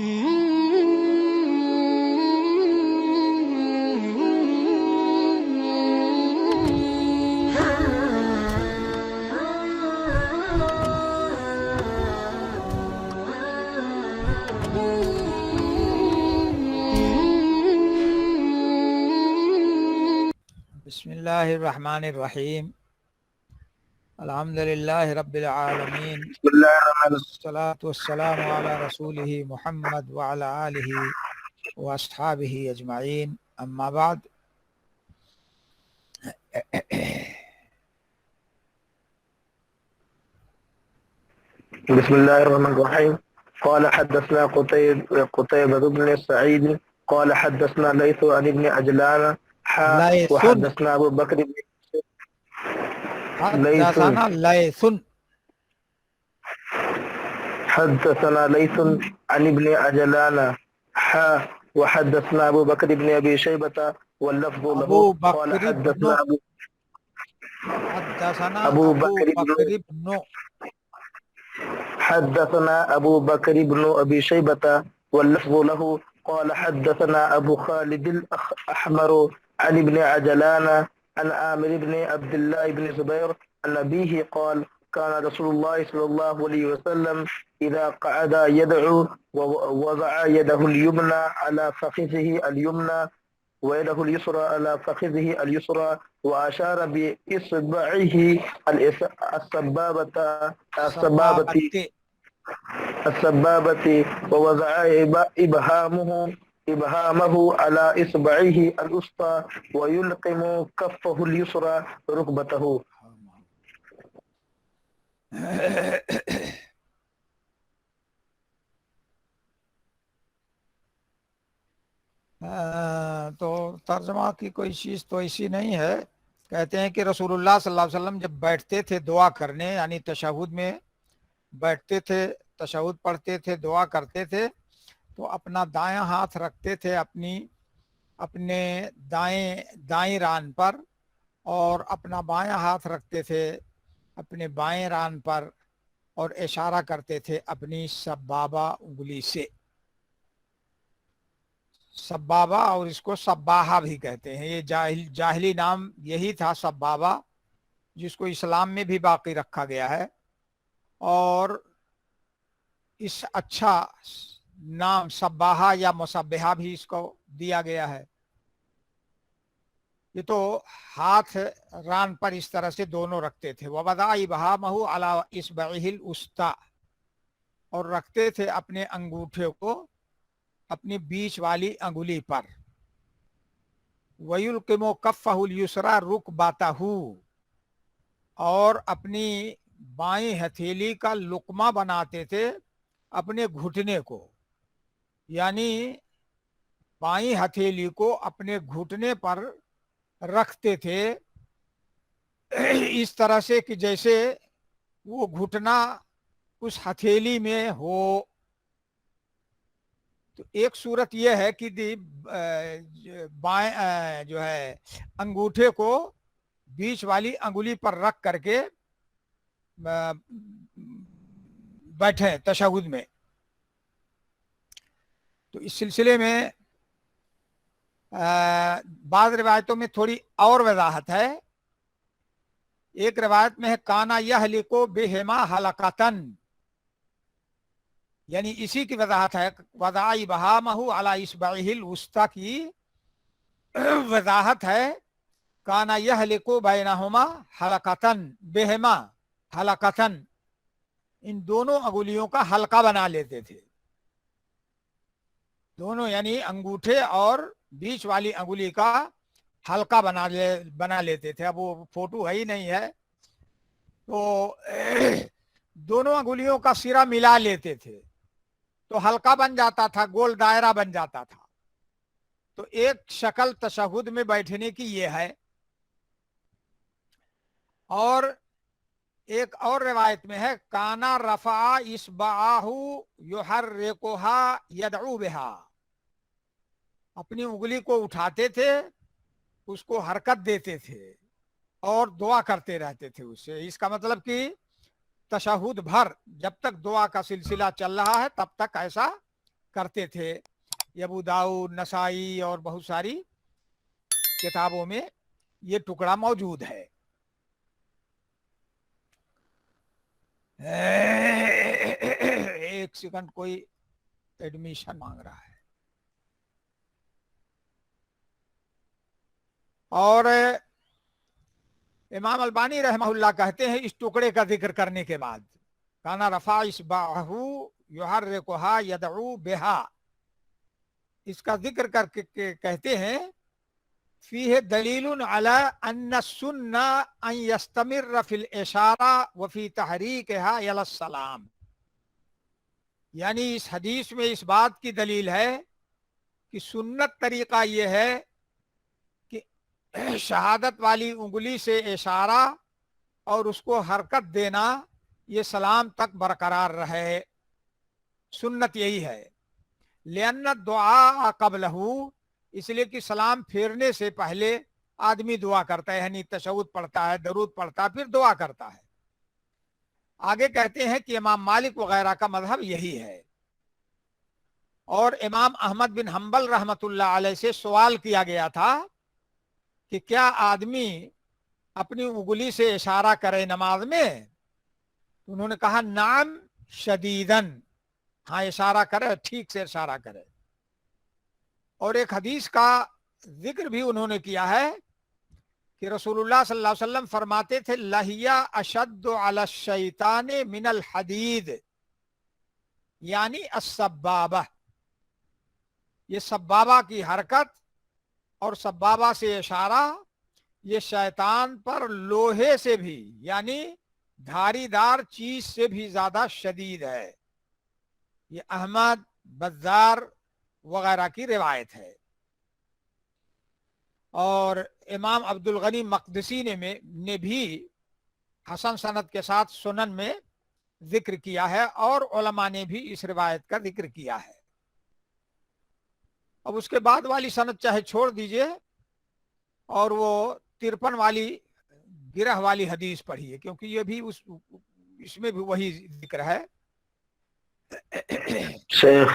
بسم اللہ الرحمن الرحیم الحمد للہ رب العالمین والصلاة والسلام علی رسولہ محمد وعلی آلہ واصحابہ اجمعین، اما بعد۔ بسم الله الرحمن الرحيم. قال حدثنا قتيبة بن سعيد قال حدثنا ليث عن ابن عجلان وحدثنا أبو بكر بن حدثنا ليث عن ابن عجلان وحدثنا أبو بكر بن أبي شيبة واللفظ له قال حدثنا أبو بكر بن أبي شيبة واللفظ له قال حدثنا أبو خالد الأحمر عن ابن عجلان عن عامر بن عبد الله بن زبير عن أبيه قال كان رسول الله صلى الله عليه وسلم إذا قعد يدعو ووضع يده اليمنى على فخذه اليمنى ويده اليسرى على فخذه اليسرى وأشار بإصبعه السبابة ووضع إبهامه على إصبعه الوسطى ويلقم كفه اليسرى ركبته. تو ترجمہ کی کوئی چیز تو ایسی نہیں ہے۔ کہتے ہیں کہ رسول اللہ صلی اللہ علیہ وسلم جب بیٹھتے تھے دعا کرنے، یعنی تشہد میں بیٹھتے تھے، تشہد پڑھتے تھے، دعا کرتے تھے، تو اپنا دایاں ہاتھ رکھتے تھے اپنے دائیں ران پر، اور اپنا بایاں ہاتھ رکھتے تھے اپنے بائیں ران پر، اور اشارہ کرتے تھے اپنی سبابہ انگلی سے۔ سبابہ، اور اس کو سباہا بھی کہتے ہیں، یہ جاہلی نام یہی تھا سبابہ، جس کو اسلام میں بھی باقی رکھا گیا ہے، اور اس اچھا نام سباہا یا مسبحہ بھی اس کو دیا گیا ہے۔ یہ تو ہاتھ ران پر اس طرح سے دونوں رکھتے تھے، وَوَضَعَ إِبْهَامَهُ عَلَى إِصْبَعِهِ الْوُسْطَى، اور رکھتے تھے اپنے انگوٹھے کو اپنی بیچ والی انگلی پر، وَيُلْقِمُ كَفَّهُ الْيُسْرَى رُكْبَتَهُ، اور اپنی بائیں ہتھیلی کا لقمہ بناتے تھے اپنے گھٹنے کو، یعنی بائیں ہتھیلی کو اپنے گھٹنے پر رکھتے تھے اس طرح سے کہ جیسے وہ گھٹنا اس ہتھیلی میں ہو۔ تو ایک صورت یہ ہے کہ بائیں جو ہے انگوٹھے کو بیچ والی انگلی پر رکھ کر کے بیٹھے تشہد میں۔ تو اس سلسلے میں بعض روایتوں میں تھوڑی اور وضاحت ہے۔ ایک روایت میں ہے کانا یہلکو بہما حلقتن، یعنی اسی کی وضاحت ہے، وضع ابہامہ علی اصبعہ الوسطی کی وضاحت ہے، کانا یہلکو بینہما حلقتن بہما حلقتن، ان دونوں انگلیوں کا حلقہ بنا لیتے تھے، دونوں یعنی انگوٹھے اور بیچ والی انگلی کا حلقہ بنا لیتے تھے۔ اب وہ فوٹو ہے ہی نہیں ہے، تو دونوں انگلیوں کا سرا ملا لیتے تھے تو حلقہ بن جاتا تھا، گول دائرہ بن جاتا تھا۔ تو ایک شکل تشہد میں بیٹھنے کی یہ ہے۔ اور ایک اور روایت میں ہے کانا رفع اصبعہ یحرکھا یدعو بہا، اپنی انگلی کو اٹھاتے تھے، اس کو حرکت دیتے تھے اور دعا کرتے رہتے تھے اس سے۔ اس کا مطلب کہ تشہد بھر جب تک دعا کا سلسلہ چل رہا ہے تب تک ایسا करते थे। अबू दाऊद, नसाई और बहुत सारी किताबों में ये टुकड़ा मौजूद है। एक सेकंड, कोई एडमिशन मांग रहा है। और इमाम अलबानी रहमहुल्लाह कहते हैं इस टुकड़े का जिक्र करने के बाद, काना रफा इसबाहु युहर्रिकुहा यदउ बिहा, इसका जिक्र करके कहते हैं फीह दलीलुन अला अन्ना सुन्ना अन यस्तमिर फिल इशारा व फी तहरीकहा इला सलाम, यानी इस हदीस में इस बात की दलील है कि सुन्नत तरीका ये है कि शहादत वाली उंगली से इशारा और उसको हरकत देना ये सलाम तक बरकरार रहे, सुन्नत यही है। लिअन्ना दुआ क़ब्लहू, इसलिए कि सलाम फेरने से पहले आदमी दुआ करता है, यानी तशहुद पढ़ता है, दरूद पढ़ता है, फिर दुआ करता है। आगे कहते हैं कि इमाम मालिक वगैरह का मजहब यही है। और इमाम अहमद बिन हम्बल रहमतुल्लाह अलैह से सवाल किया गया था कि क्या आदमी अपनी उंगली से इशारा करे नमाज में, तो उन्होंने कहा नाम शदीदन, हाँ इशारा करे, ठीक से इशारा करे। और एक हदीस का जिक्र भी उन्होंने किया है कि रसूलुल्लाह सल्लल्लाहु अलैहि वसल्लम फरमाते थे लहिया अशद्दु अला शैताने मिनल हदीद, यानी अस्सबाबा, ये सब्बाबा की हरकत और सब्बाबा से इशारा ये शैतान पर लोहे से भी, यानी धारीदार चीज से भी ज्यादा शदीद है। ये अहमद, बज़ार वगैरह की रिवायत है। और इमाम अब्दुल गनी मकदसी ने भी हसन सनद के साथ सुनन में जिक्र किया है और उलमा ने भी इस रिवायत का जिक्र किया है। अब उसके बाद वाली सनद चाहे छोड़ दीजिए और वो 53 वाली गिरह वाली हदीस पढ़िए, क्योंकि ये भी इसमें भी वही जिक्र है। शेख,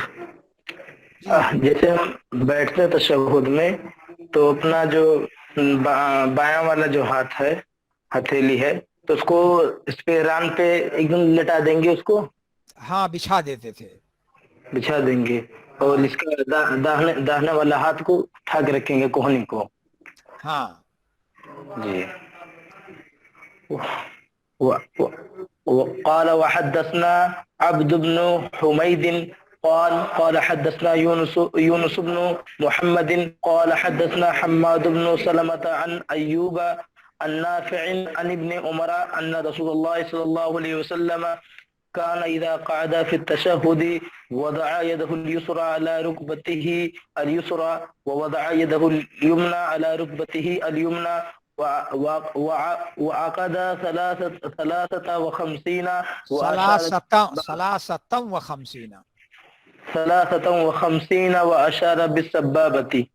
जैसे हम बैठते हैं तशहुद में तो अपना जो बायां वाला जो हाथ है, हथेली है, तो उसको इस पे रान पे एकदम लिटा देंगे, उसको हाँ बिछा देते थे, बिछा देंगे। और हाँ इसका दाहिने दाहिने वाला हाथ को उठा के रखेंगे, कोहनी को। हाँ जी। وقال وحدثنا عبد بن حميد قال حدثنا يونس بن محمد قال حدثنا حماد بن سلمة عن أيوب النافع عن ابن عمر أن رسول الله صلى الله عليه وسلم كان إذا قعد في التشهد وضع يده اليسرى على ركبته اليسرى ووضع يده اليمنى على ركبته اليمنى وعقد 53 وأشار بالسبابة.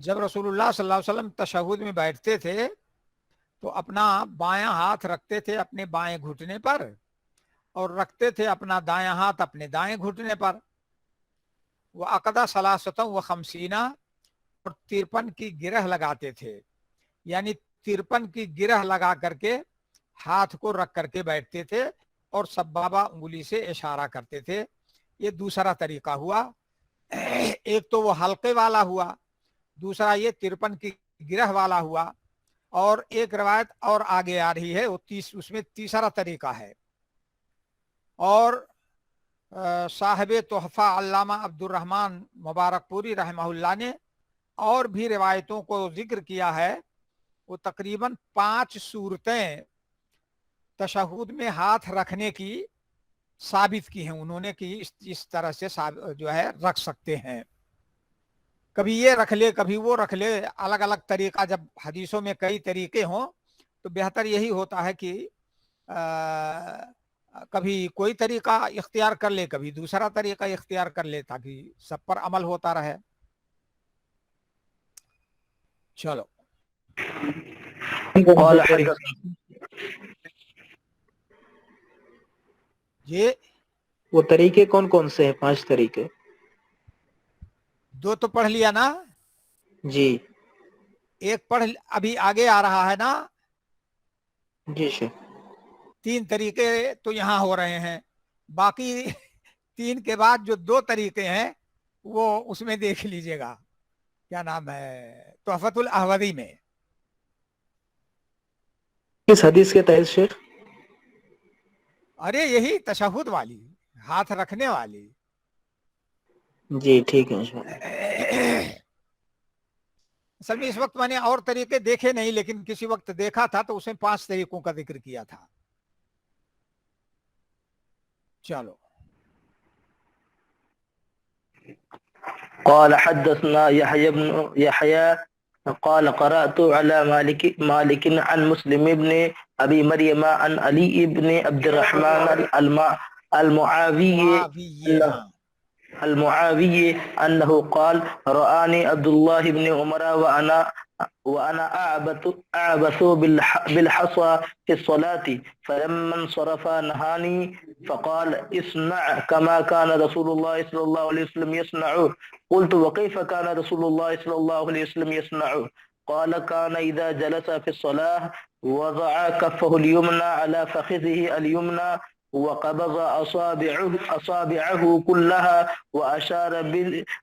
जब रसूलुल्लाह सल्लल्लाहु अलैहि वसल्लम तशहुद में बैठते थे तो अपना बायां हाथ रखते थे अपने बाएं घुटने पर और रखते थे अपना दायां हाथ अपने दाएं घुटने पर। वह अकदा 53 और 53 की गिरह लगाते थे, यानी 53 की गिरह लगा करके हाथ को रख करके बैठते थे और सब्बाबा उंगली से इशारा करते थे। ये दूसरा तरीका हुआ। एक तो वो हल्के वाला हुआ, दूसरा ये 53 की गिरह वाला हुआ, और एक रवायत और आगे आ रही है वो उसमें तीसरा तरीका है। और साहिब तोहफा अल्लामा अब्दुल रहमान मुबारकपुरी रहमहुल्लाह ने और भी रिवायतों को जिक्र किया है। वो तकरीबन 5 सूरतें तशहुद में हाथ रखने की साबित की हैं उन्होंने कि इस तरह से जो है रख सकते हैं। कभी ये रख ले कभी वो रख ले, अलग अलग तरीका। जब हदीसों में कई तरीके हों तो बेहतर यही होता है कि कभी कोई तरीका इख्तियार कर ले, कभी दूसरा तरीका इख्तियार कर ले, ताकि सब पर अमल होता रहे। चलो ये وہ طریقے کون کون سے ہیں؟ 5 طریقے؟ 2 تو پڑھ لیا نا, جی ایک پڑھ ابھی آگے آ رہا ہے نا, جی شیخ. 3 طریقے تو یہاں ہو رہے ہیں, باقی 3 کے بعد جو 2 طریقے ہیں وہ اس میں دیکھ لیجئے گا, کیا نام ہے, تحفۃ الاحوذی میں. کس حدیث کے تحت شیخ؟ ارے یہی تشہد والی, ہاتھ رکھنے والی. جی ٹھیک ہے انشاءاللہ. اصل میں اس وقت میں نے اور طریقے دیکھے نہیں, لیکن کسی وقت دیکھا تھا تو اس میں 5 طریقوں کا ذکر کیا تھا. چلو. قال حدثنا يحيى قال قرأت على مالك عن مسلم بن أبي مريم عن علي بن عبد الرحمن المعاوي معاویہ, ہاں. المعاوي أنه قال رآني عبد الله بن عمر وأنا أعبث بالحصى في الصلاة فلما انصرف نهاني فقال اصنع كما كان رسول الله صلى الله عليه وسلم يصنع. قلت وكيف كان رسول الله صلى الله عليه وسلم يصنع؟ قال كان إذا جلس في الصلاة وضع كفه اليمنى على فخذه اليمنى وقبض أصابعه كلها وأشار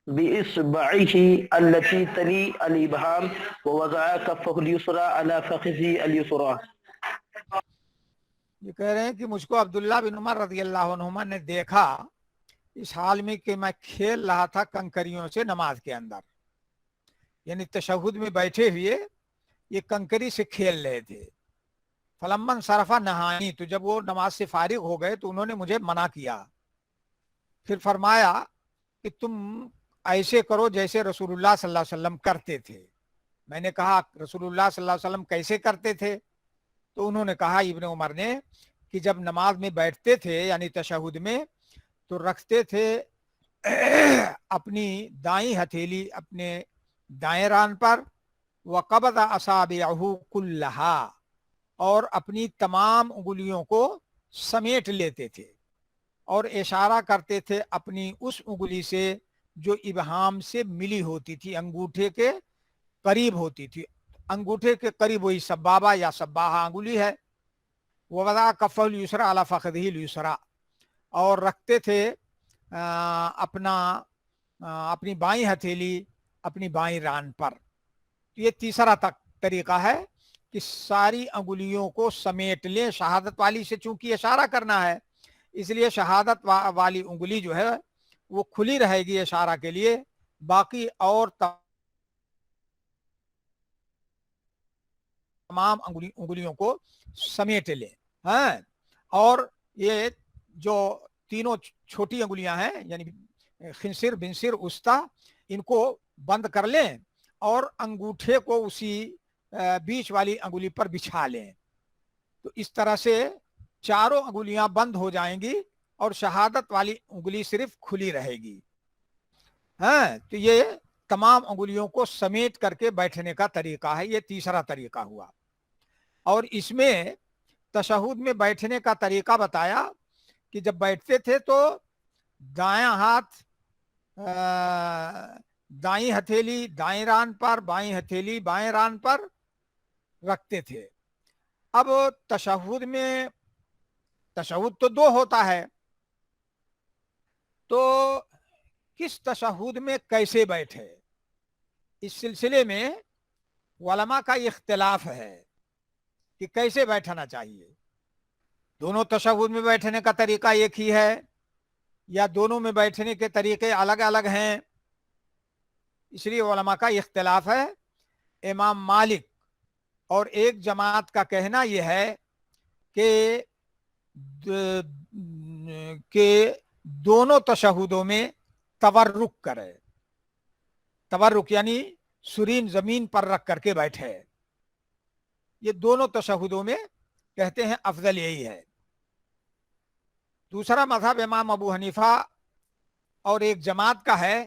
بإصبعه التي تلي الإبهام ووضع كفه اليسرى على فخذه اليسرى. یہ کہہ رہے ہیں کہ مجھ کو عبداللہ بن عمر رضی اللہ عنہما نے دیکھا اس حال میں کہ میں کھیل رہا تھا کنکریوں سے نماز کے اندر, یعنی تشہد میں بیٹھے ہوئے یہ کنکری سے کھیل رہے تھے. فلما انصرف نہانی, تو جب وہ نماز سے فارغ ہو گئے تو انہوں نے مجھے منع کیا. پھر فرمایا کہ تم ایسے کرو جیسے رسول اللہ صلی اللہ علیہ وسلم کرتے تھے. میں نے کہا رسول اللہ صلی اللہ علیہ وسلم کیسے کرتے تھے؟ تو انہوں نے کہا, ابن عمر نے, کہ جب نماز میں بیٹھتے تھے یعنی تشہد میں تو رکھتے تھے اپنی دائیں ہتھیلی اپنے دائیں ران پر, وقبض اصابعہ کلہا, اور اپنی تمام انگلیوں کو سمیٹ لیتے تھے, اور اشارہ کرتے تھے اپنی اس انگلی سے جو ابہام سے ملی ہوتی تھی, انگوٹھے کے قریب ہوتی تھی. انگوٹھے کے قریب وہی سبابہ یا سباہا انگلی ہے. ووضع کفہ الیسری علی فخذہ الیسری, اور رکھتے تھے اپنی بائیں ہتھیلی اپنی بائیں ران پر. یہ تیسرا طریقہ ہے کہ ساری انگلیوں کو سمیٹ لیں. شہادت والی سے چونکہ اشارہ کرنا ہے اس لیے شہادت والی انگلی جو ہے وہ کھلی رہے گی اشارہ کے لیے, باقی اور تمام انگلیوں کو سمیٹ لیں. ہاں, اور یہ جو تینوں چھوٹی انگلیاں ہیں یعنی خنصر بنصر وسطی, ان کو بند کر لیں اور انگوٹھے کو اسی بیچ والی انگلی پر بچھا لیں. تو اس طرح سے چاروں انگلیاں بند ہو جائیں گی اور شہادت والی انگلی صرف کھلی رہے گی. ہاں, تو یہ تمام انگلیوں کو سمیٹ کر کے بیٹھنے کا طریقہ ہے. یہ تیسرا طریقہ ہوا. اور اس میں تشہد میں بیٹھنے کا طریقہ بتایا کہ جب بیٹھتے تھے تو دایاں ہاتھ دائیں ہتھیلی دائیں ران پر, بائیں ہتھیلی بائیں ران پر رکھتے تھے. اب تشہد میں تشہد تو 2 ہوتا ہے, تو کس تشہد میں کیسے بیٹھے, اس سلسلے میں علماء کا اختلاف ہے کہ کیسے بیٹھنا چاہیے. دونوں تشہد میں بیٹھنے کا طریقہ ایک ہی ہے یا دونوں میں بیٹھنے کے طریقے الگ الگ ہیں, اس لیے علماء کا اختلاف ہے. امام مالک اور ایک جماعت کا کہنا یہ ہے کہ دونوں تشہدوں میں تورک کرے. تورک یعنی سرین زمین پر رکھ کر کے بیٹھے. یہ دونوں تشہدوں میں کہتے ہیں افضل یہی ہے. دوسرا مذہب امام ابو حنیفہ اور ایک جماعت کا ہے,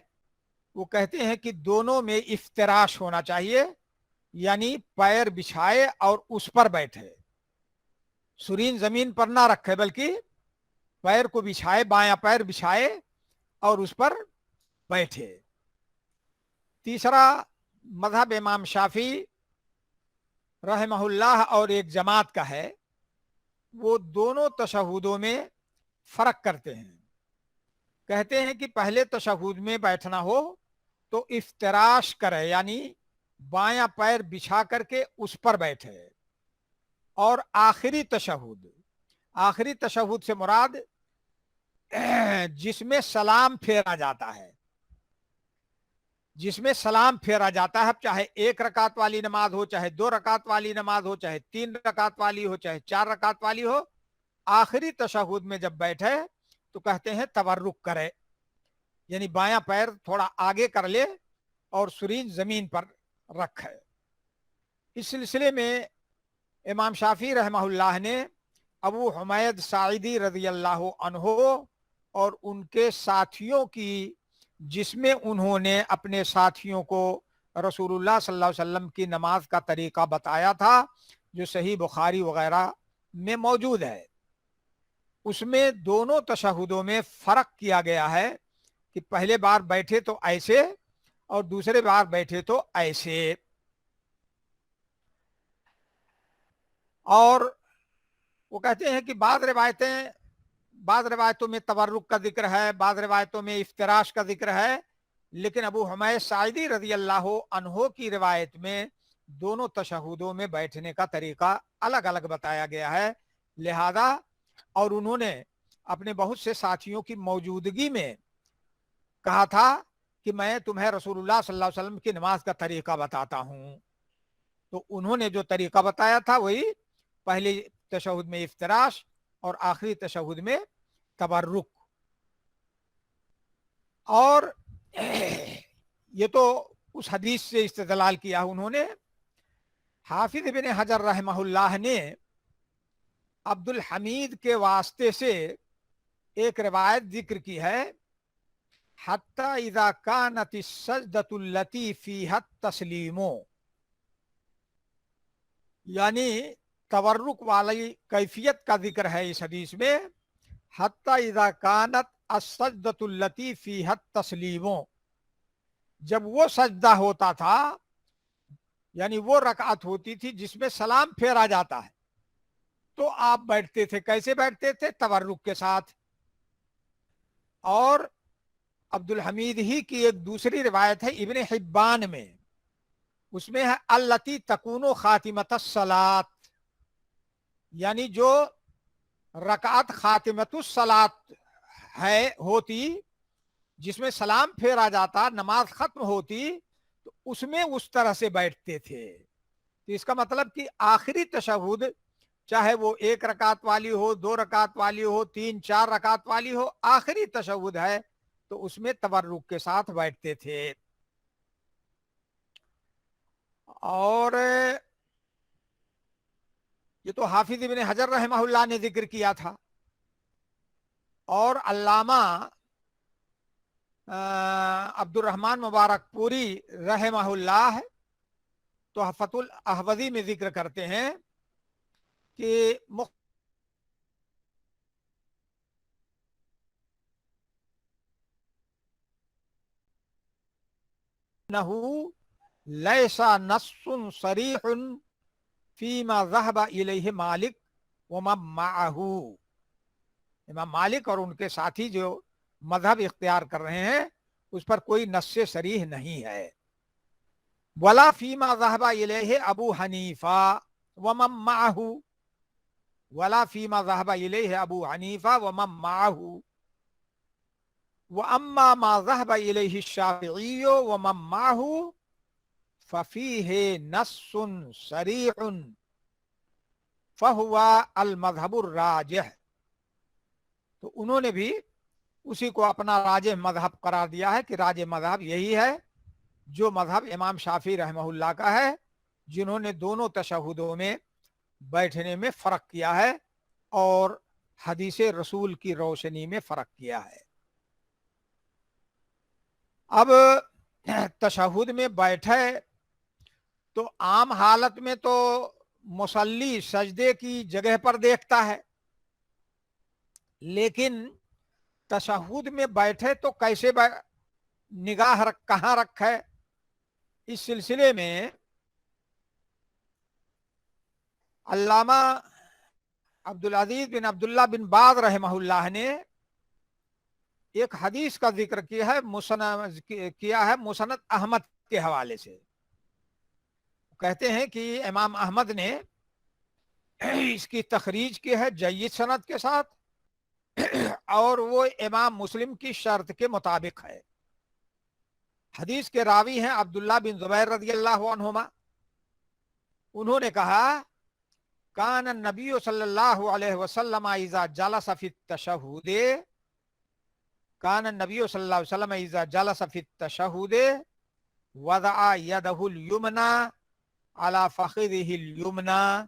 وہ کہتے ہیں کہ دونوں میں افتراش ہونا چاہیے, یعنی پیر بچھائے اور اس پر بیٹھے, سرین زمین پر نہ رکھے بلکہ पैर को बिछाए, बायां पैर बिछाए और उस पर बैठे। तीसरा मजहब इमाम शाफी रहमहुल्लाह और एक जमात का है, वो दोनों तशहुदों में फर्क करते हैं। कहते हैं कि पहले तशहुद में बैठना हो तो इफ्तिराश करे, यानी बायां पैर बिछा करके उस पर बैठे। और आखिरी तशहुद से मुराद जिसमें सलाम फेरा जाता है, जिसमें सलाम फेरा जाता है, चाहे 1 रकात वाली नमाज हो, चाहे 2 रकात वाली नमाज हो, चाहे 3 रकात वाली हो, चाहे 4 रकात वाली हो, आखिरी तशहुद में जब बैठे तो कहते हैं तवर्रुक करे, यानी बायां पैर थोड़ा आगे कर ले और सुरीन जमीन पर रखे। इस सिलसिले में इमाम शाफी रहमहुल्लाह ने अबू हुमैद साइदी रज़ी अल्लाह अन्हो और उनके साथियों की, जिसमें उन्होंने अपने साथियों को रसूलुल्लाह सल्लल्लाहु अलैहि वसल्लम की नमाज का तरीका बताया था, जो सही बुखारी वगैरह में मौजूद है, उसमें दोनों तशहुदों में फर्क किया गया है कि पहले बार बैठे तो ऐसे और दूसरे बार बैठे तो ऐसे। और वो कहते हैं कि बाद रिवायतों में तवर्रुक का जिक्र है, बाद रिवायतों में इफ्तिराश का जिक्र है, लेकिन अबू हुमैद साइदी रज़ी अल्लाह अन्हो की रिवायत में दोनों तशहुदों में बैठने का तरीका अलग अलग बताया गया है। लिहाजा और उन्होंने अपने बहुत से साथियों की मौजूदगी में कहा था कि मैं तुम्हें रसूलुल्लाह सल्लल्लाहु अलैहि वसल्लम की नमाज का तरीका बताता हूं। तो उन्होंने जो तरीका बताया था वही पहले तशहुद में इफ्तिराश और आखिरी तशहुद में तबर्रुक। और ये तो उस हदीस से इस्तेदलाल किया उन्होंने। हाफिज इब्न हजर रहमहुल्लाह ने अब्दुल हमीद के वास्ते से एक रिवायत जिक्र की है, हत्ता इज़ा कानत सजदतुल्लती फीहा तस्लीमो, यानी तवर्रुक वाली कैफियत का जिक्र है इस हदीस में। हत्ता इज़ा कानत अस्सजदतुल्लती फीहा तस्लीमो, जब वो सजदा होता था, यानी वो रकात होती थी जिसमें सलाम फेरा जाता है, तो आप बैठते थे। कैसे बैठते थे? तवर्रुक के साथ। और अब्दुल हमीद ही की एक दूसरी रिवायत है इब्ने हिब्बान में, उसमें है अल्लती तकूनो खातिमत सलात, यानी जो रकात खातिमतुस सलात है होती, जिसमें सलाम फेरा जाता, नमाज खत्म होती, तो उसमें उस तरह से बैठते थे। तो इसका मतलब कि आखिरी तशहुद, चाहे वो 1 रकात वाली हो, 2 रकात वाली हो, 3 4 रकात वाली हो, आखिरी तशहुद है तो उसमें तबर्रुक के साथ बैठते थे। और ये तो हाफिज इब्न हजर रहमहुल्लाह ने जिक्र किया था। और अल्लामा अब्दुल रहमान मुबारक पूरी रहमहुल्लाह तोहफतुल अहवज़ी में जिक्र करते हैं कि नहु लैसा नस्सुन सरीहुन फीमा ज़हबा इलैहि मालिक व मअहू। इमाम मालिक और उनके साथी जो मजहब इख्तियार कर रहे हैं उस पर कोई नस्से सरीह नहीं है। वला फीमा ज़हबा इलैहि अबू हनीफा व मअहू, वला फीमा ज़हबा इलैहि अबू हनीफा व मअहू व अम्मा मा ज़हबा इलैहि शाफ़िई व मअहू फफ़ीहे नस्सुन सरीहुन फहुवा अल मज़हबुर राजिह। तो उन्होंने भी उसी को अपना राजिह मजहब करार दिया है कि राजिह मजहब यही है जो मजहब इमाम शाफी रहमहुल्लाह का है, जिन्होंने दोनों तशहुदों में बैठने में फ़र्क किया है और हदीस रसूल की रोशनी में फ़र्क किया है। अब तशहुद में बैठे तो आम हालत में तो मुसल्ली सजदे की जगह पर देखता है, लेकिन तशहुद में बैठे तो कैसे निगाह कहाँ रखे, इस सिलसिले में अल्लामा अब्दुल अजीज बिन अब्दुल्ला बिन बाज रहमहुल्लाह ने एक हदीस का जिक्र किया है मुसनद अहमद के हवाले से। कहते हैं कि इमाम अहमद ने इसकी तखरीज की है जय्यद सनद के साथ, और वो इमाम मुस्लिम की शर्त के मुताबिक है। हदीस के रावी हैं अब्दुल्ला बिन जुबैर रज़ियल्लाहु अन्हुमा। उन्होंने कहा कान नबी सल्लल्लाहु अलैहि वसल्लम इज़ा जलस फी तशहुद, कान नबी सल्लल्लाहु अलैहि वसल्लम इज़ा जलस फी तशहुद वदअ यदहुल युमना अला फखिदिहिल युमना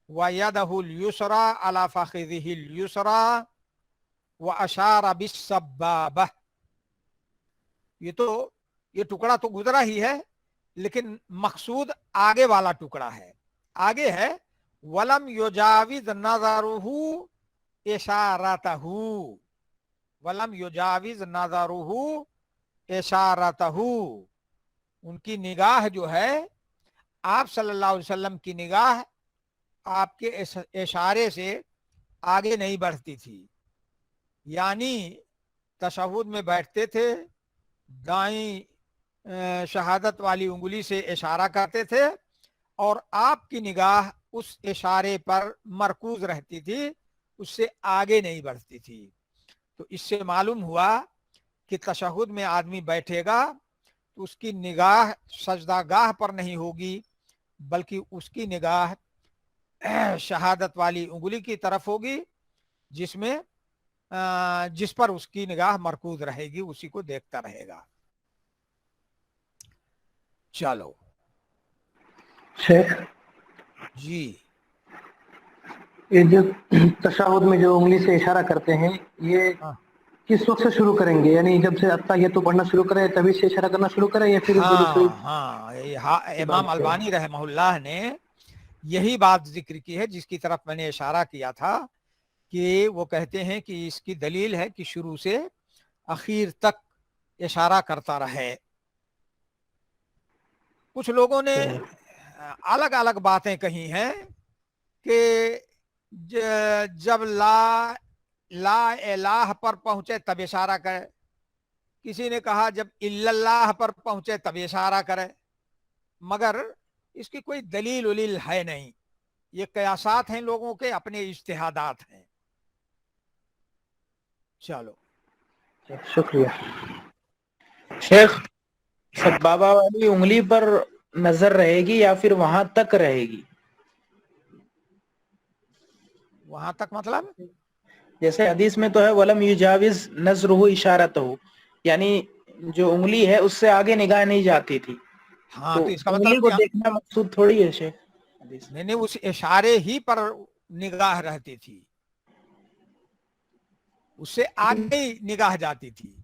व यदहुल युसरा अला फखिदिहिल युसरा व अशारा बिस्सबाबा। ये टुकड़ा तो गुजरा ही है, लेकिन मकसूद आगे वाला टुकड़ा है। आगे है वलम युजाविज नज़रुहु इशारतहु, वलम युजाविज नज़रुहु इशारतहु। उनकी निगाह जो है, आप सल्लल्लाहु अलैहि वसल्लम की निगाह आपके इशारे से आगे नहीं बढ़ती थी। यानी तशहुद में बैठते थे, दाईं शहादत वाली उंगली से इशारा करते थे और आपकी निगाह उस इशारे पर मरकूज रहती थी, उससे आगे नहीं बढ़ती थी। तो इससे मालूम हुआ कि तशहुद में आदमी बैठेगा तो उसकी निगाह सजदागाह पर नहीं होगी, बल्कि उसकी निगाह शहादत वाली उंगली की तरफ होगी, जिस पर उसकी निगाह मरकूज रहेगी, उसी को देखता रहेगा। चलो शेख जी, ये जो तशहुद में जो उंगली से इशारा करते हैं, ये हाँ किस वक्त से शुरू करेंगे? यानी जब से अत्ताहिय्यातु पढ़ना शुरू करें तभी से इशारा करना शुरू करें, या फिर इमाम अलबानी रहमहुल्लाह ने यही बात जिक्र की है जिसकी तरफ मैंने इशारा किया था, कि वो कहते हैं कि इसकी दलील है कि शुरू से आखिर तक इशारा करता रहे। कुछ लोगों ने अलग अलग बातें कही हैं कि जब ला इलाह पर पहुंचे तब इशारा करे, किसी ने कहा जब इल्लल्लाह पर पहुंचे तब इशारा करे, मगर इसकी कोई दलील उलील है नहीं। ये कयासात हैं लोगों के, अपने इज्तिहादात हैं। चलो शुक्रिया शेख, सबबाबा वाली उंगली पर नजर रहेगी या फिर वहां तक रहेगी? वहां तक मतलब जैसे हदीस में तो है वलम युजाविज नजरुहु इशारतहु, यानी जो उंगली है उससे आगे निगाह नहीं जाती थी। हाँ, तो इसका उंगली मतलब को देखना मकसूद थोड़ी है शेख। नहीं, उस इशारे ही पर निगाह रहती थी, उससे आगे ही निगाह जाती थी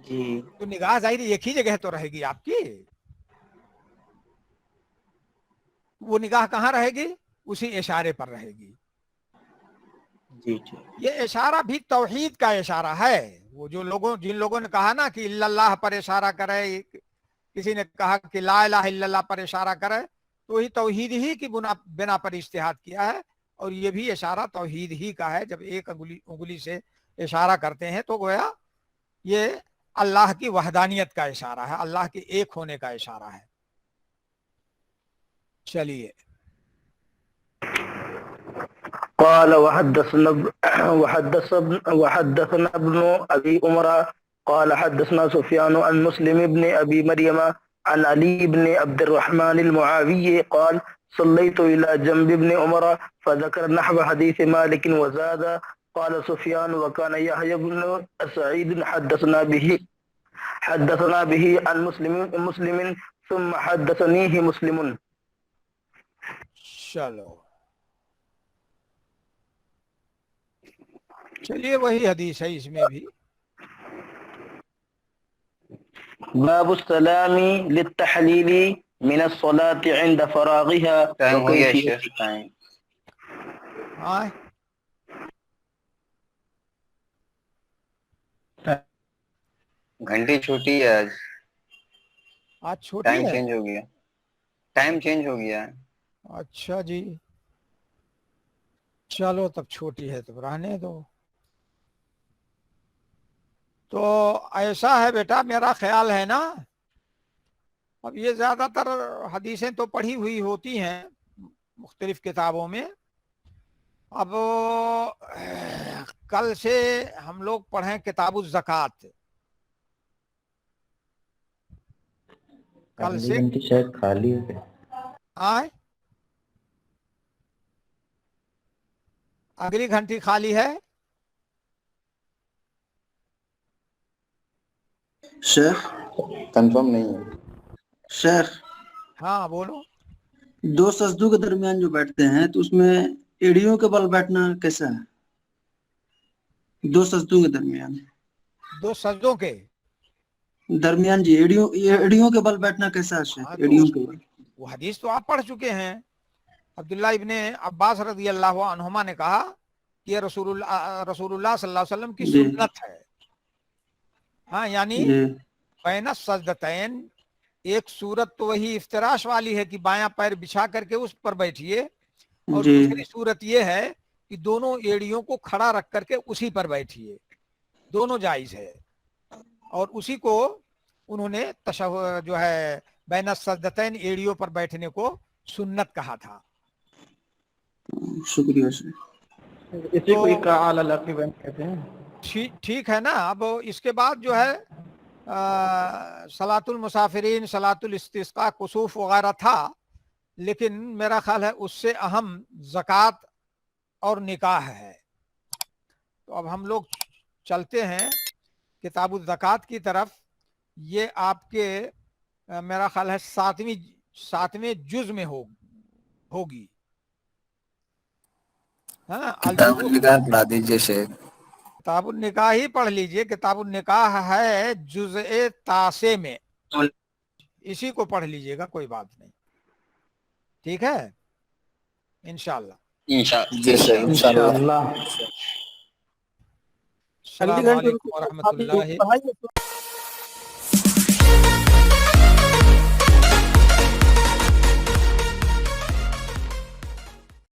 जी। तो निगाह जाहिर एक ही जगह तो रहेगी आपकी। वो निगाह कहाँ रहेगी? उसी इशारे पर रहेगी। जी जी। ये इशारा भी तौहीद का इशारा है। वो जिन लोगों ने कहा ना कि इल्लल्लाह पर इशारा करे, किसी ने कहा कि ला इलाहा इल्लल्लाह पर इशारा करे, तो ही तौहीद ही की बिना पर इज्तिहाद किया है। और ये भी इशारा तौहीद ही का है। जब एक उंगली से इशारा करते हैं तो गोया ये अल्लाह की वहदानियत का इशारा है, अल्लाह के एक होने का इशारा है। चलिए, قال وحدثنا ابن أبي عمر قال حدثنا سفيان عن مسلم بن أبي مريم عن علي بن عبد الرحمن المعاوي قال صليت إلى جنب ابن عمر فذكر نحو حديث مالك وزاد قال سفيان وكان يحيى بن سعيد حدثنا به عن مسلم ثم حدثنيه مسلم. चलिए वही हदीस है इसमें भी। باب السلام للتحليل من الصلاة عند فراغها وكيفية. हाँ گھنٹی چھوٹی ہے آج، آج چھوٹی ٹائم ہے؟ چینج ہو گیا، ٹائم چینج ہو گیا ہے۔ اچھا جی، چلو تب چھوٹی ہے تو رہنے دو۔ تو ایسا ہے بیٹا، میرا خیال ہے نا، اب یہ زیادہ تر حدیثیں تو پڑھی ہوئی ہوتی ہیں مختلف کتابوں میں۔ اب کل سے ہم لوگ پڑھیں کتاب الزکوٰۃ، کل اگلی سے گھنٹی شاید خالی ہے۔ آئے، اگلی گھنٹی خالی ہے۔ شیخ کنفرم نہیں ہے۔ شیخ ہاں بولو۔ دو سجدوں کے درمیان جو بیٹھتے ہیں تو اس میں ایڑیوں کے بل بیٹھنا کیسا ہے؟ دو سجدوں کے درمیان دو سجدوں کے درمیان جی ایڑیوں کے بل بیٹھنا کیسا ہے شیخ؟ ہاں تو ایڑیوں کے بل۔ وہ حدیث تو آپ پڑھ چکے ہیں، عبداللہ ابن عباس رضی اللہ عنہما نے کہا کہ یہ رسول اللہ صلی اللہ علیہ وسلم کی جی سنت ہے۔ ہاں یعنی جی بین السجدتین، ایک صورت تو وہی افتراش والی ہے کہ بایاں پیر بچھا کر کے اس پر بیٹھیے، اور جی دوسری صورت یہ ہے کہ دونوں ایڑیوں کو کھڑا رکھ کر کے اسی پر بیٹھیے، دونوں جائز ہے۔ اور اسی کو انہوں نے جو ہے بین السجدتین ایڑیوں پر بیٹھنے کو سنت کہا تھا۔ شکریہ شیخ۔ اسی تو کو اقاع علی العقبین کہتے ہیں۔ ٹھیک ہے نا۔ اب اس کے بعد جو ہے صلاۃ المسافرین، صلاۃ الاستسقاء، کسوف وغیرہ تھا، لیکن میرا خیال ہے اس سے اہم زکوٰۃ اور نکاح ہے۔ تو اب ہم لوگ چلتے ہیں کتاب الزکوٰۃ کی طرف۔ یہ آپ کے میرا خیال ہے ساتویں جز میں ہوگی، ہے نا؟ کتاب النکاح پڑھا دیجیے شیخ۔ کتاب النکاح ہی پڑھ لیجئے، کتاب النکاح ہے جزء 9 میں، اسی کو پڑھ لیجئے گا، کوئی بات نہیں، ٹھیک ہے انشاءاللہ۔ جی شیخ انشاءاللہ۔ انشاءاللہ۔ السلام علیکم ورحمۃ اللہ۔ پڑھائیے